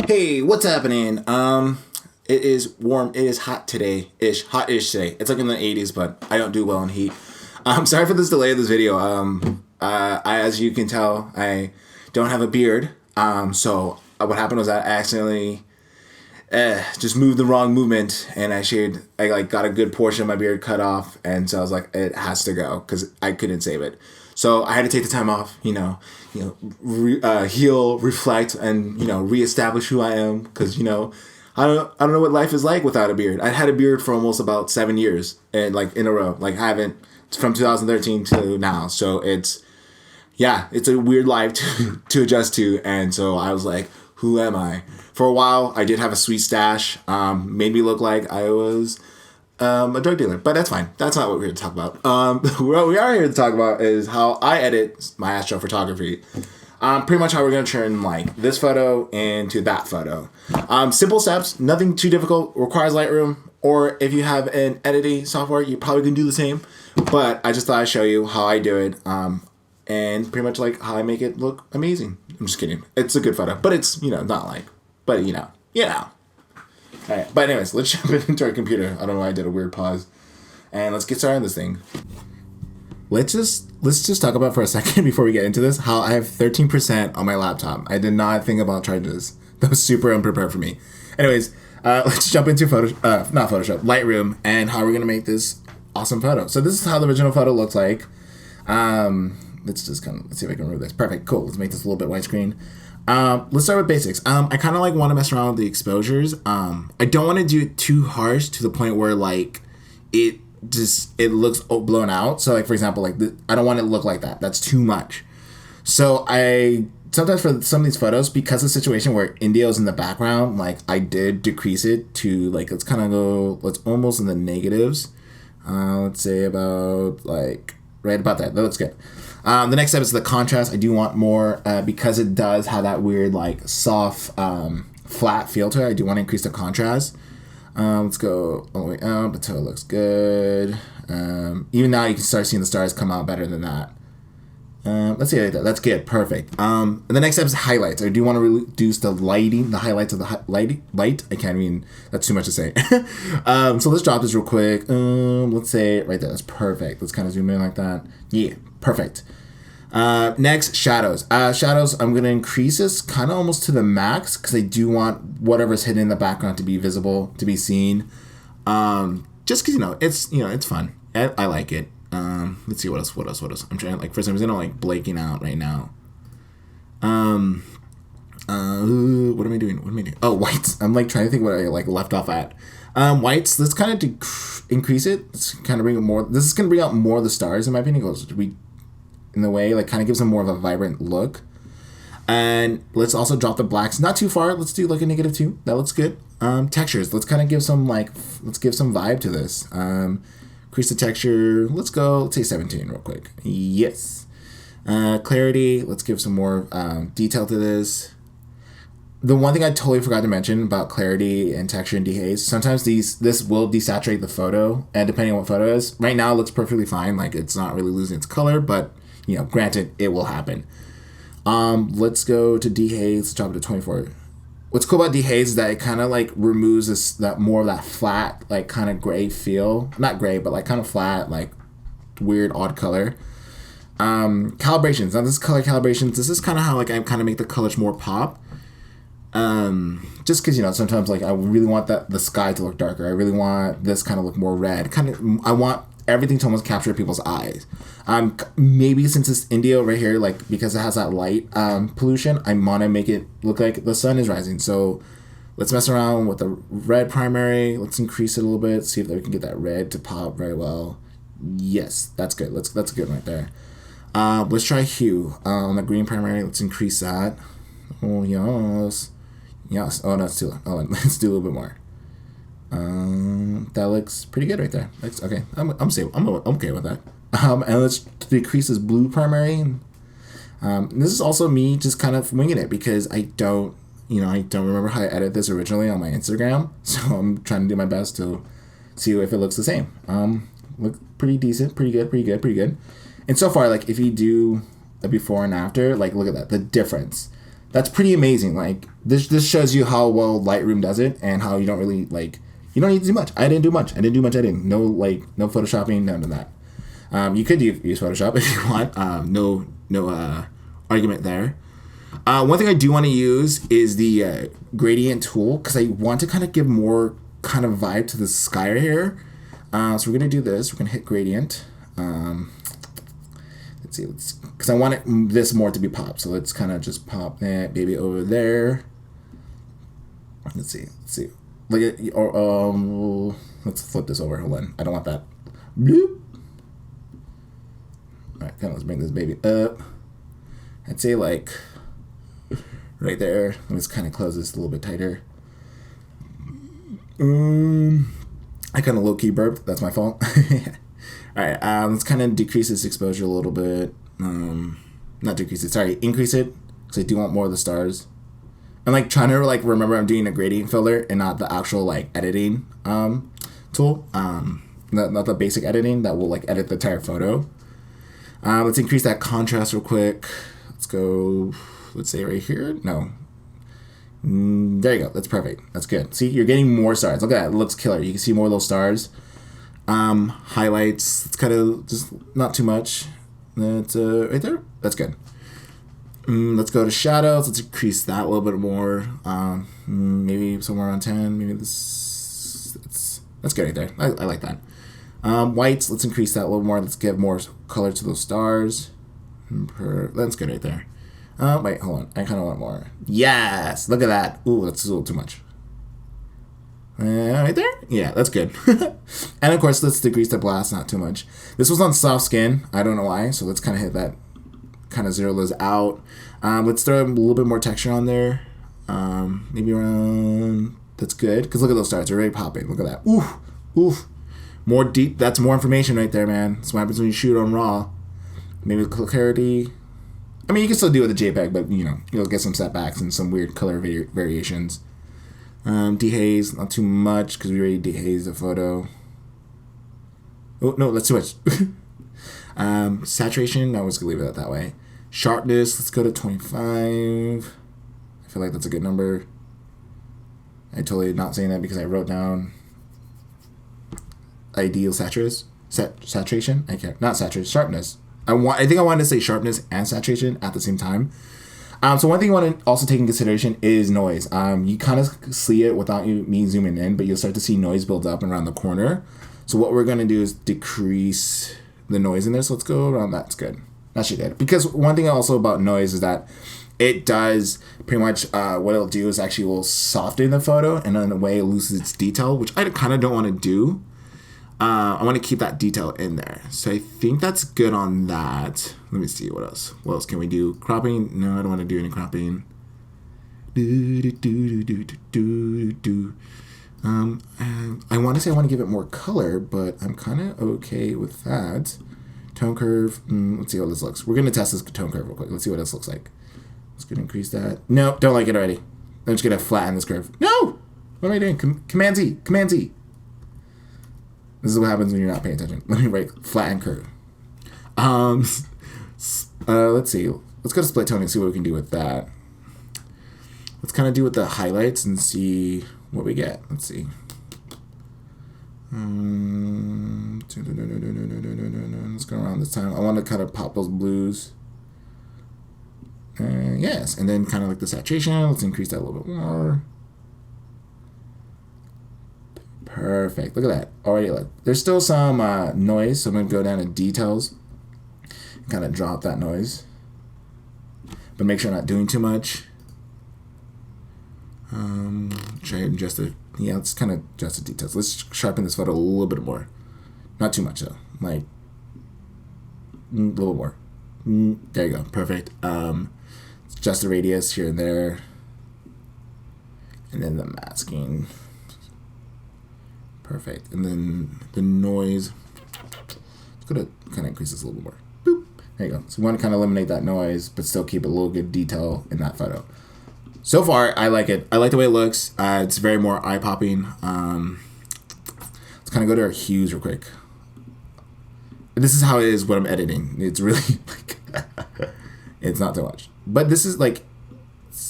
Hey, what's happening? It is warm. It is hot today-ish. Hot-ish today. It's like in the 80s, but I don't do well in heat. Sorry for this delay of this video. As you can tell, I don't have a beard. What happened was I accidentally just moved the wrong movement, and I got a good portion of my beard cut off, and so I was like, it has to go because I couldn't save it. So I had to take the time off, heal, reflect, and reestablish who I am, because I don't know what life is like without a beard. I had a beard for almost about 7 years, and like in a row, like I haven't from 2013 to now. So it's a weird life to adjust to, and so I was like, who am I? For a while, I did have a sweet stash, made me look like I was a drug dealer, but that's fine. That's not what we're here to talk about. What we are here to talk about is how I edit my astrophotography. Pretty much how we're going to turn like this photo into that photo. Simple steps, nothing too difficult, requires Lightroom, or if you have an editing software, you probably can do the same. But I just thought I'd show you how I do it, and pretty much like how I make it look amazing. I'm just kidding. It's a good photo, but it's, not like, but All right, but anyways, let's jump into our computer. I don't know why I did a weird pause. And let's get started on this thing. Let's just talk about for a second before we get into this how I have 13% on my laptop. I did not think about charging this. That was super unprepared for me. Let's jump into Lightroom, and how we're gonna make this awesome photo. So this is how the original photo looks like. Let's see if I can remove this. Perfect, cool. Let's make this a little bit widescreen. Let's start with basics. I kind of want to mess around with the exposures. I don't want to do it too harsh to the point where like it looks blown out. So like for example, I don't want it to look like that. That's too much. So I sometimes for some of these photos, because of the situation where India is in the background, like I did decrease it to like let's almost in the negatives. Let's say about like right about that. That looks good. The next step is the contrast. I do want more because it does have that weird like soft flat feel to it. I do want to increase the contrast. Let's go all the way up until it looks good. Even now you can start seeing the stars come out better than that. Let's see like that. That's good. Perfect. And the next step is highlights. I do want to reduce the highlights of the light. I can't even, that's too much to say. So let's drop this real quick. Let's say right there. That's perfect. Let's kind of zoom in like that. Yeah, perfect. Next, shadows. Shadows, I'm going to increase this kind of almost to the max because I do want whatever's hidden in the background to be visible, to be seen. Just because, it's fun. I like it. Let's see what else. I'm trying to, like, for some reason, I'm like blanking out right now. What am I doing? Oh, whites. I'm like trying to think what I like left off at. Whites, let's kind of increase it. Let's kind of bring it more. This is going to bring out more of the stars, in my opinion. In the way, like, kind of gives them more of a vibrant look. And let's also drop the blacks. Not too far. Let's do like a -2. That looks good. Textures. Let's kind of give some let's give some vibe to this. Increase the texture. Let's say 17 real quick. Yes. Clarity. Let's give some more detail to this. The one thing I totally forgot to mention about clarity and texture and dehaze, sometimes this will desaturate the photo, and depending on what photo it is. Right now it looks perfectly fine, like it's not really losing its color, but granted, it will happen. Let's go to dehaze. Let's drop it to 24. What's cool about dehaze is that it kind of like removes that more of that flat, like kind of gray feel. Not gray, but like kind of flat, like weird, odd color. Calibrations. Now this is color calibrations. This is kind of how like I kind of make the colors more pop. Just because sometimes like I really want the sky to look darker. I really want this kind of look more red. I want everything to almost capture people's eyes. Maybe since it's India right here, like because it has that light pollution, I want to make it look like the sun is rising. So let's mess around with the red primary. Let's increase it a little bit. See if we can get that red to pop very well. Yes, that's good. That's good right there. Let's try hue on the green primary. Let's increase that. Oh yes. Yes. Oh no, it's too low. Oh, let's do a little bit more. That looks pretty good right there. That's okay. I'm okay with that. And let's decrease this blue primary. This is also me just kind of winging it because I don't remember how I edited this originally on my Instagram. So I'm trying to do my best to see if it looks the same. Look pretty decent, pretty good. And so far, like if you do a before and after, like look at that, the difference. That's pretty amazing. Like this shows you how well Lightroom does it and how you don't really like you don't need to do much. I didn't do much editing. No photoshopping, none of that. You could use Photoshop if you want. No argument there. One thing I do want to use is the gradient tool because I want to kind of give more kind of vibe to the sky right here. So we're gonna do this. We're gonna hit gradient. Let's see. Because I want this more to be popped. So let's kind of just pop that baby over there. Let's see. Look at let's flip this over. Hold on. I don't want that. Bloop. All right, let's bring this baby up. I'd say like right there. Let's kind of close this a little bit tighter. I kind of low-key burped. That's my fault. All right, let's kind of decrease this exposure a little bit. Not decrease it. Sorry, increase it because I do want more of the stars. I'm like trying to like remember I'm doing a gradient filler and not the actual like editing tool. Not the basic editing that will like edit the entire photo. Let's increase that contrast real quick. Let's go. Let's say right here. No. There you go. That's perfect. That's good. See, you're getting more stars. Look at that. It looks killer. You can see more of those stars. Highlights. It's kind of just not too much. That's right there. That's good. Let's go to shadows. Let's increase that a little bit more. Maybe somewhere around 10. Maybe this. That's good right there. I like that. Whites. Let's increase that a little more. Let's give more color to those stars. That's good right there. Wait, hold on. I kind of want more. Yes! Look at that. Ooh, that's a little too much. Right there? Yeah, that's good. And of course, let's decrease the blast, not too much. This was on soft skin. I don't know why, so let's kind of hit that, kind of zero those out. Let's throw a little bit more texture on there. Maybe around, that's good. Because look at those stars, they're already popping. Look at that. Oof, oof. More deep, that's more information right there, man. That's what happens when you shoot on RAW. Maybe clarity. I mean, you can still do it with a JPEG, but you'll get some setbacks and some weird color variations. Dehaze, not too much because we already dehazed the photo. Oh no, that's too much. Saturation, I was gonna leave it that way. Sharpness, let's go to 25. I feel like that's a good number. I totally not saying that because I wrote down ideal saturation. I can't, not saturation, sharpness. I think I wanted to say sharpness and saturation at the same time. So one thing you want to also take in consideration is noise. You kind of see it without me zooming in, but you'll start to see noise build up around the corner. So what we're going to do is decrease the noise in there. So let's go around. That's good. That should good. Because one thing also about noise is that it does pretty much what it'll do is actually will soften the photo and in a way it loses its detail, which I kind of don't want to do. I want to keep that detail in there. So I think that's good on that. Let me see what else. What else can we do? Cropping? No, I don't want to do any cropping. I want to say I want to give it more color, but I'm kind of okay with that. Tone curve. Let's see how this looks. We're going to test this tone curve real quick. Let's see what this looks like. Let's go increase that. No, don't like it already. I'm just going to flatten this curve. No! What am I doing? Command Z. Command Z. This is what happens when you're not paying attention. Let me write flatten curve. Let's see. Let's go to split tone and see what we can do with that. Let's kind of do with the highlights and see what we get. Let's see. Let's go around this time. I want to kind of pop those blues. Yes, and then kind of like the saturation. Let's increase that a little bit more. Perfect. Look at that. Already, there's still some noise, so I'm going to go down to details and kind of drop that noise. But make sure I'm not doing too much. Try and adjust it. Yeah, let's kind of adjust the details. Let's sharpen this photo a little bit more. Not too much, though. Like, a little more. There you go. Perfect. Adjust the radius here and there. And then the masking. Perfect. And then the noise. Let's go to kind of increase this a little bit more. Boop. There you go. So we want to kind of eliminate that noise, but still keep a little good detail in that photo. So far, I like it. I like the way it looks. It's very more eye-popping. Let's kind of go to our hues real quick. This is how it is when I'm editing. It's really like, it's not so much. But this is like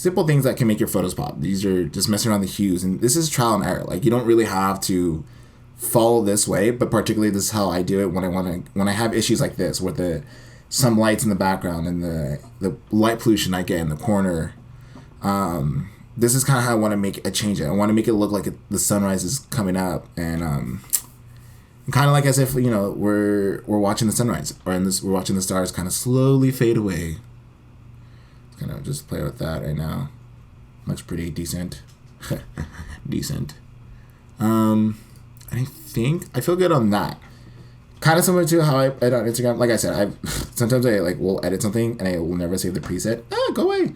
simple things that can make your photos pop. These are just messing around the hues, and this is trial and error. Like, you don't really have to follow this way, but particularly this is how I do it when I have issues like this, with some lights in the background and the light pollution I get in the corner. This is kind of how I want to make a change. I want to make it look like the sunrise is coming up, and kind of like as if, you know, we're watching the sunrise, or we're watching the stars kind of slowly fade away. Kind of just play with that right now. Looks pretty decent. Decent. I think I feel good on that. Kind of similar to how I edit on Instagram. Like I said, sometimes I will edit something and I will never save the preset. Go away.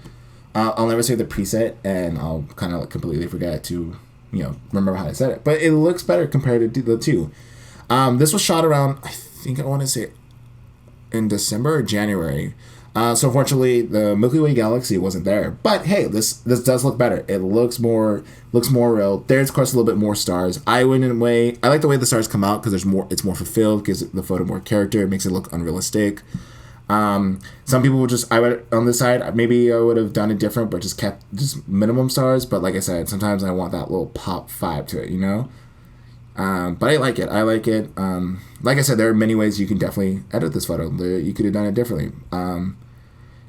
I'll never save the preset, and I'll kind of completely forget to, you know, remember how I said it. But it looks better compared to the two. This was shot around, I think I want to say, in December or January. So unfortunately, the Milky Way galaxy wasn't there. But hey, this does look better. It looks more real. There's, of course, a little bit more stars. I like the way the stars come out, because it's more fulfilled, gives the photo more character, it makes it look unrealistic. Some people would on this side, maybe I would have done it different, but just kept just minimum stars. But like I said, sometimes I want that little pop vibe to it, you know? But I like it. Like I said, there are many ways you can definitely edit this photo. You could have done it differently.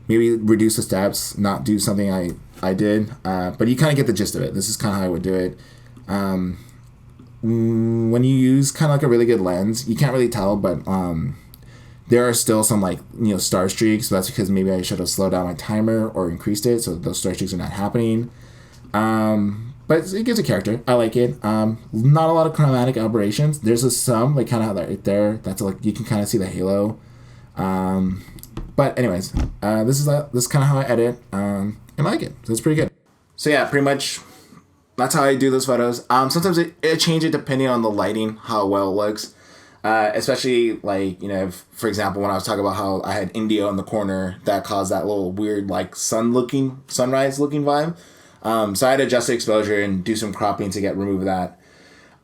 Maybe reduce the steps, not do something I did. But you kind of get the gist of it. This is kind of how I would do it. When you use kind of like a really good lens, you can't really tell, but there are still some, like, you know, star streaks. So that's because maybe I should have slowed down my timer or increased it, so those star streaks are not happening. But it gives a character. I like it. Not a lot of chromatic aberrations. There's some, like, kind of right there. That's like, you can kind of see the halo. But anyways, this is kind of how I edit. I like it. So it's pretty good. So yeah, pretty much that's how I do those photos. Sometimes it changes depending on the lighting, how well it looks. Especially, like, you know, if, for example, when I was talking about how I had Indio in the corner, that caused that little weird, like, sunrise looking vibe. So I had to adjust the exposure and do some cropping to remove that.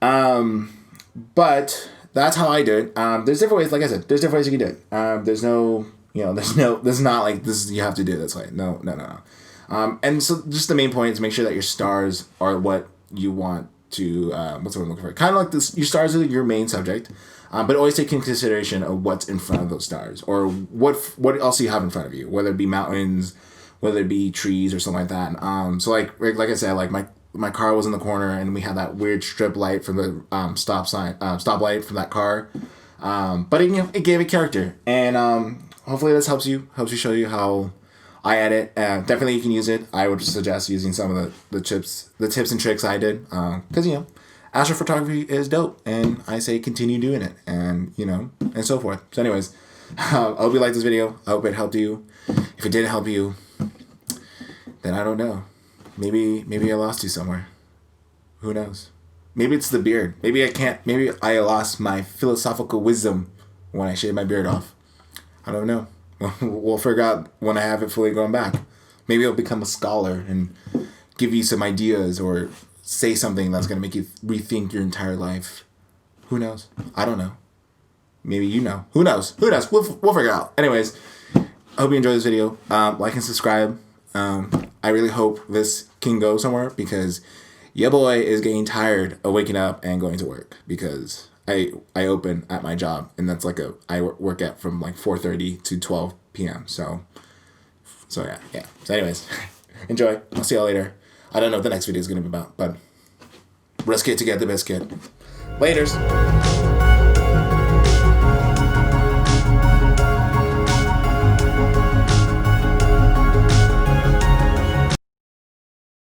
But that's how I do it. There's different ways, like I said, there's different ways you can do it. This is not like this is, you have to do it this way. No. And so just the main point is make sure that your stars are what you want to, what's the word I'm looking for? Kind of like this, your stars are your main subject. But always take into consideration of what's in front of those stars, or what else you have in front of you, whether it be mountains, whether it be trees or something like that. So like I said, like my car was in the corner and we had that weird strip light from the stoplight from that car. But it gave it character, and hopefully this helps you show you how I edit. Definitely you can use it. I would suggest using some of the tips and tricks I did, because astrophotography is dope, and I say continue doing it, and and so forth. So anyways, I hope you liked this video. I hope it helped you. If it didn't help you, then I don't know. Maybe I lost you somewhere. Who knows? Maybe it's the beard. Maybe I lost my philosophical wisdom when I shaved my beard off. I don't know. We'll figure out when I have it fully grown back. Maybe I'll become a scholar and give you some ideas, or say something that's going to make you rethink your entire life. Who knows? I don't know. Maybe you know. Who knows? We'll figure it out. Anyways, I hope you enjoyed this video. Like and subscribe. I really hope this can go somewhere, because your boy is getting tired of waking up and going to work, because I open at my job, and that's like I work at from like 4:30 to 12 p.m. So yeah. So anyways, enjoy. I'll see y'all later. I don't know what the next video is going to be about, but risk it to get the biscuit. Laters.